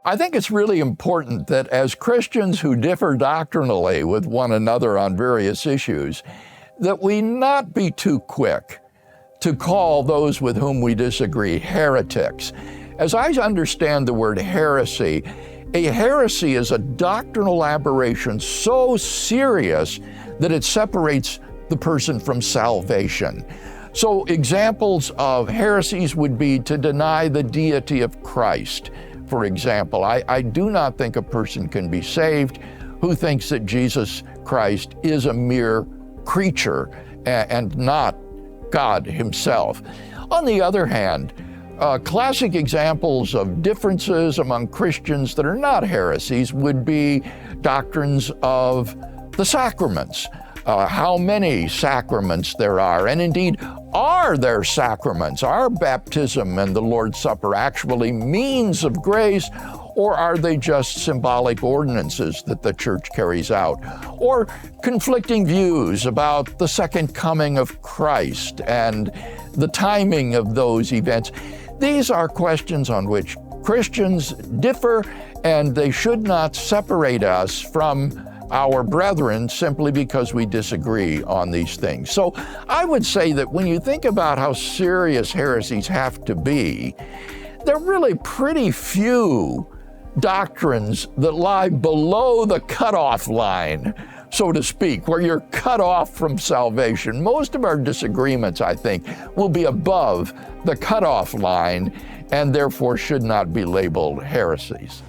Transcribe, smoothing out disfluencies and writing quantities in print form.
I think it's really important that as Christians who differ doctrinally with one another on various issues, that we not be too quick to call those with whom we disagree heretics. As I understand the word heresy, a heresy is a doctrinal aberration so serious that it separates the person from salvation. So examples of heresies would be to deny the deity of Christ. For example, I do not think a person can be saved who thinks that Jesus Christ is a mere creature and not God himself. On the other hand, classic examples of differences among Christians that are not heresies would be doctrines of the sacraments, how many sacraments there are, and indeed, are there sacraments? Are baptism and the Lord's Supper actually means of grace, or are they just symbolic ordinances that the church carries out? Or conflicting views about the second coming of Christ and the timing of those events. These are questions on which Christians differ, and they should not separate us from our brethren simply because we disagree on these things. So I would say that when you think about how serious heresies have to be, there are really pretty few doctrines that lie below the cutoff line, so to speak, where you're cut off from salvation. Most of our disagreements, I think, will be above the cutoff line and therefore should not be labeled heresies.